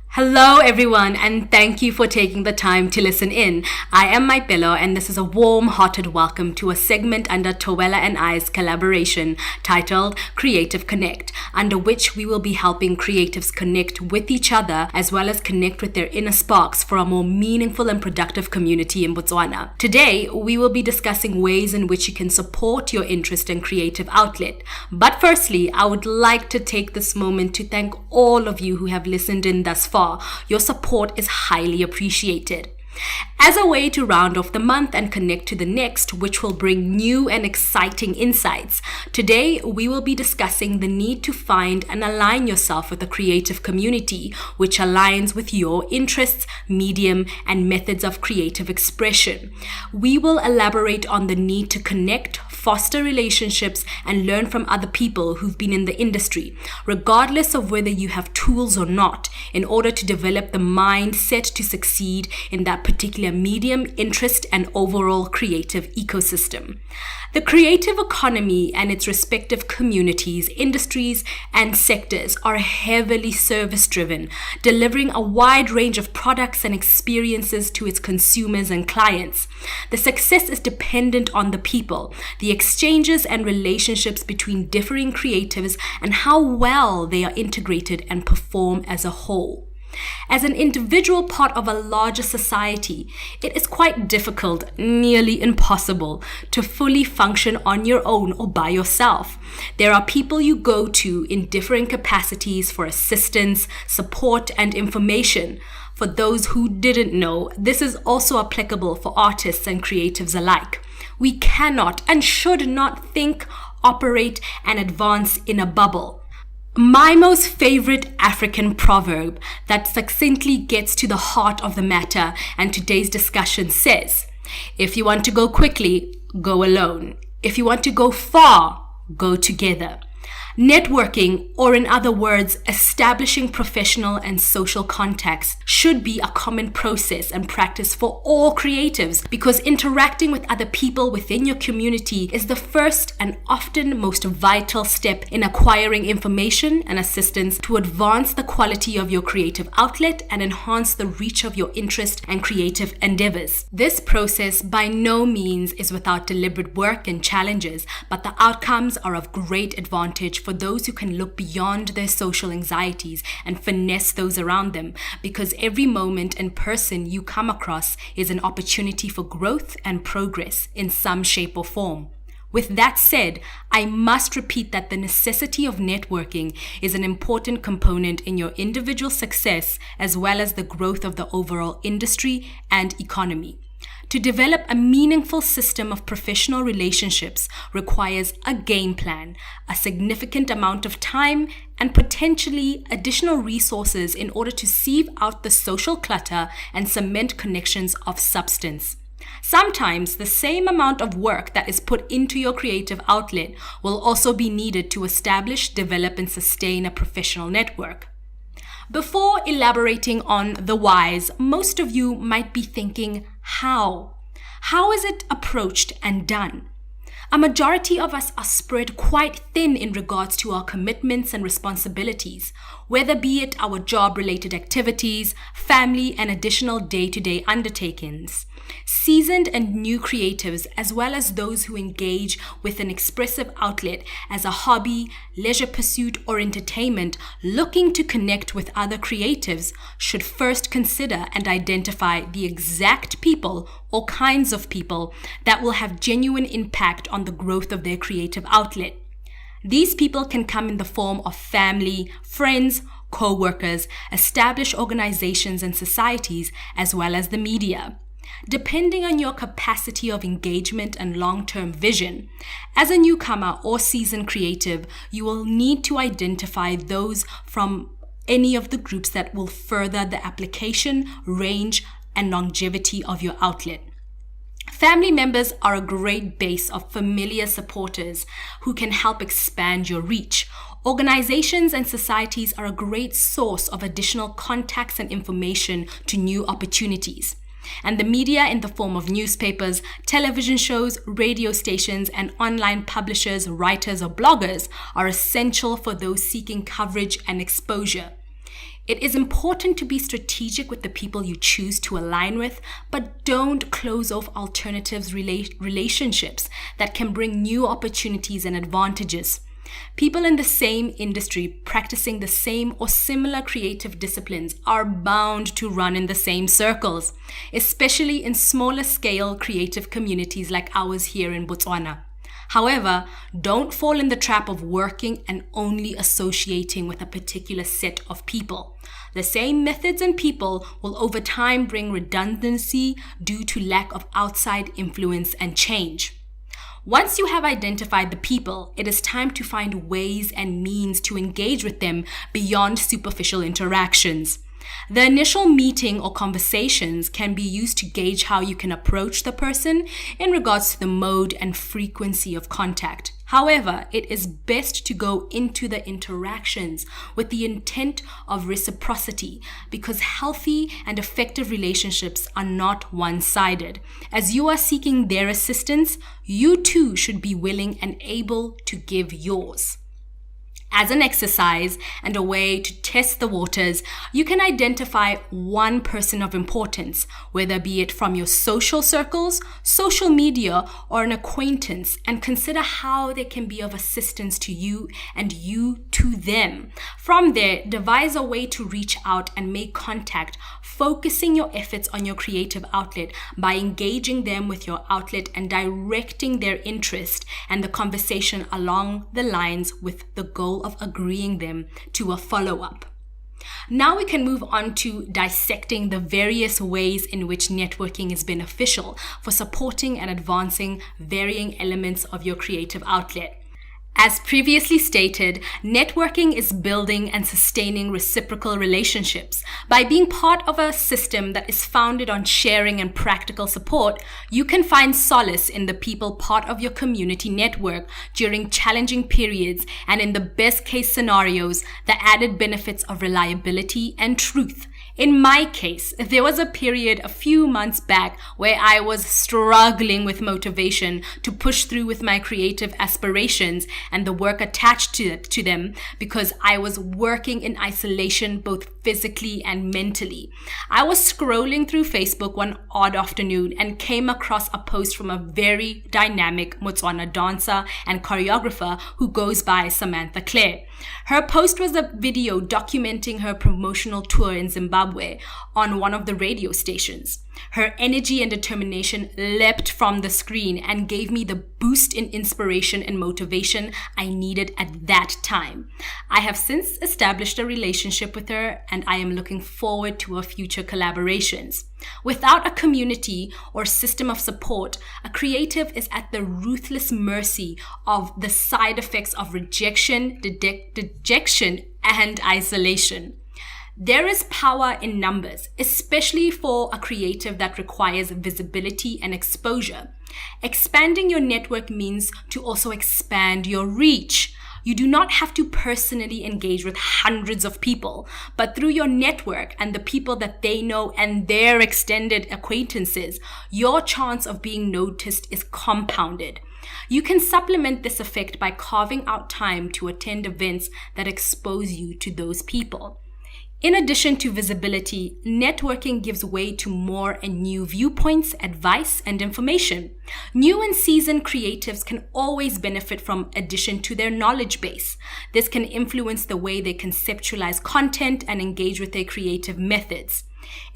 Hello, everyone, and thank you for taking the time to listen in. I am My Pillow, and this is a warm-hearted welcome to a segment under Towella and I's collaboration titled Creative Connect, under which we will be helping creatives connect with each other as well as connect with their inner sparks for a more meaningful and productive community in Botswana. Today, we will be discussing ways in which you can support your interest and creative outlet. But firstly, I would like to take this moment to thank all of you who have listened in thus far. Your support is highly appreciated. As a way to round off the month and connect to the next, which will bring new and exciting insights, today we will be discussing the need to find and align yourself with a creative community which aligns with your interests, medium, and methods of creative expression. We will elaborate on the need to connect, foster relationships, and learn from other people who've been in the industry, regardless of whether you have tools or not, in order to develop the mindset to succeed in that particular medium, interest, and overall creative ecosystem. The creative economy and its respective communities, industries, and sectors are heavily service-driven, delivering a wide range of products and experiences to its consumers and clients. The success is dependent on the people, the exchanges and relationships between differing creatives, and how well they are integrated and perform as a whole. As an individual part of a larger society, it is quite difficult, nearly impossible, to fully function on your own or by yourself. There are people you go to in different capacities for assistance, support, and information. For those who didn't know, this is also applicable for artists and creatives alike. We cannot and should not think, operate, and advance in a bubble. My most favorite African proverb that succinctly gets to the heart of the matter and today's discussion says, if you want to go quickly, go alone. If you want to go far, go together. Networking, or in other words, establishing professional and social contacts, should be a common process and practice for all creatives, because interacting with other people within your community is the first and often most vital step in acquiring information and assistance to advance the quality of your creative outlet and enhance the reach of your interest and creative endeavors. This process by no means is without deliberate work and challenges, but the outcomes are of great advantage for those who can look beyond their social anxieties and finesse those around them, because every moment and person you come across is an opportunity for growth and progress in some shape or form. With that said, I must repeat that the necessity of networking is an important component in your individual success as well as the growth of the overall industry and economy. To develop a meaningful system of professional relationships requires a game plan, a significant amount of time, and potentially additional resources in order to sieve out the social clutter and cement connections of substance. Sometimes the same amount of work that is put into your creative outlet will also be needed to establish, develop, and sustain a professional network. Before elaborating on the whys, most of you might be thinking, how? How is it approached and done? A majority of us are spread quite thin in regards to our commitments and responsibilities, whether be it our job-related activities, family, and additional day-to-day undertakings. Seasoned and new creatives, as well as those who engage with an expressive outlet as a hobby, leisure pursuit, or entertainment, looking to connect with other creatives, should first consider and identify the exact people or kinds of people that will have genuine impact on the growth of their creative outlet. These people can come in the form of family, friends, co-workers, established organizations and societies, as well as the media. Depending on your capacity of engagement and long-term vision, as a newcomer or seasoned creative, you will need to identify those from any of the groups that will further the application, range, and longevity of your outlet. Family members are a great base of familiar supporters who can help expand your reach. Organizations and societies are a great source of additional contacts and information to new opportunities. And the media in the form of newspapers, television shows, radio stations, and online publishers, writers, or bloggers are essential for those seeking coverage and exposure. It is important to be strategic with the people you choose to align with, but don't close off alternatives relationships that can bring new opportunities and advantages. People in the same industry practicing the same or similar creative disciplines are bound to run in the same circles, especially in smaller scale creative communities like ours here in Botswana. However, don't fall in the trap of working and only associating with a particular set of people. The same methods and people will over time bring redundancy due to lack of outside influence and change. Once you have identified the people, it is time to find ways and means to engage with them beyond superficial interactions. The initial meeting or conversations can be used to gauge how you can approach the person in regards to the mode and frequency of contact. However, it is best to go into the interactions with the intent of reciprocity because healthy and effective relationships are not one-sided. As you are seeking their assistance, you too should be willing and able to give yours. As an exercise and a way to test the waters, you can identify one person of importance, whether be it from your social circles, social media, or an acquaintance, and consider how they can be of assistance to you and you to them. From there, devise a way to reach out and make contact, focusing your efforts on your creative outlet by engaging them with your outlet and directing their interest and the conversation along the lines with the goal of agreeing them to a follow-up. Now we can move on to dissecting the various ways in which networking is beneficial for supporting and advancing varying elements of your creative outlet. As previously stated, networking is building and sustaining reciprocal relationships. By being part of a system that is founded on sharing and practical support, you can find solace in the people part of your community network during challenging periods and, in the best case scenarios, the added benefits of reliability and truth. In my case, there was a period a few months back where I was struggling with motivation to push through with my creative aspirations and the work attached to them because I was working in isolation both physically and mentally. I was scrolling through Facebook one odd afternoon and came across a post from a very dynamic Botswana dancer and choreographer who goes by Samantha Claire. Her post was a video documenting her promotional tour in Zimbabwe on one of the radio stations. Her energy and determination leapt from the screen and gave me the boost in inspiration and motivation I needed at that time. I have since established a relationship with her and I am looking forward to our future collaborations. Without a community or system of support, a creative is at the ruthless mercy of the side effects of rejection, dejection, and isolation. There is power in numbers, especially for a creative that requires visibility and exposure. Expanding your network means to also expand your reach. You do not have to personally engage with hundreds of people, but through your network and the people that they know and their extended acquaintances, your chance of being noticed is compounded. You can supplement this effect by carving out time to attend events that expose you to those people. In addition to visibility, networking gives way to more and new viewpoints, advice, and information. New and seasoned creatives can always benefit from addition to their knowledge base. This can influence the way they conceptualize content and engage with their creative methods.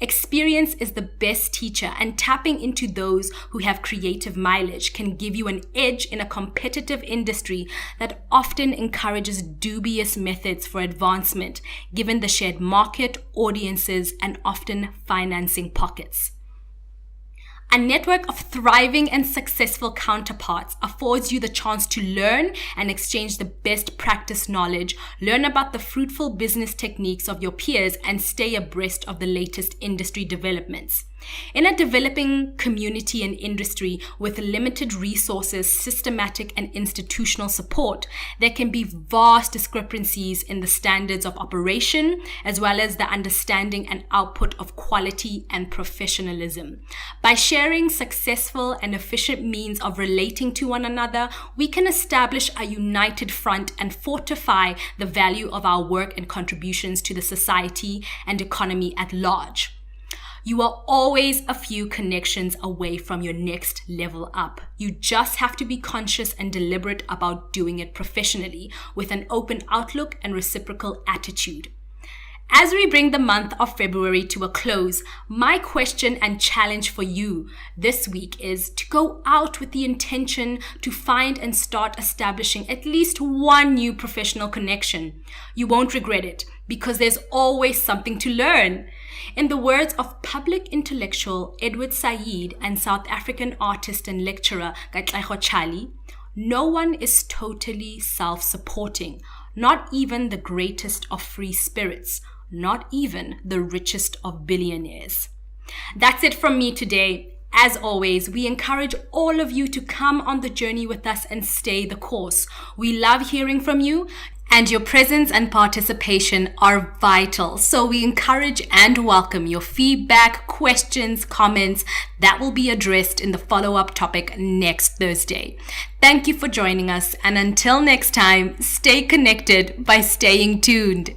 Experience is the best teacher, and tapping into those who have creative mileage can give you an edge in a competitive industry that often encourages dubious methods for advancement, given the shared market, audiences, and often financing pockets. A network of thriving and successful counterparts affords you the chance to learn and exchange the best practice knowledge, learn about the fruitful business techniques of your peers, and stay abreast of the latest industry developments. In a developing community and industry with limited resources, systematic and institutional support, there can be vast discrepancies in the standards of operation, as well as the understanding and output of quality and professionalism. By sharing successful and efficient means of relating to one another, we can establish a united front and fortify the value of our work and contributions to the society and economy at large. You are always a few connections away from your next level up. You just have to be conscious and deliberate about doing it professionally with an open outlook and reciprocal attitude. As we bring the month of February to a close, my question and challenge for you this week is to go out with the intention to find and start establishing at least one new professional connection. You won't regret it because there's always something to learn. In the words of public intellectual Edward Said and South African artist and lecturer Katlego Chali, no one is totally self-supporting, not even the greatest of free spirits, not even the richest of billionaires. That's it from me today. As always, we encourage all of you to come on the journey with us and stay the course. We love hearing from you, and your presence and participation are vital. So we encourage and welcome your feedback, questions, comments that will be addressed in the follow-up topic next Thursday. Thank you for joining us, and until next time, stay connected by staying tuned.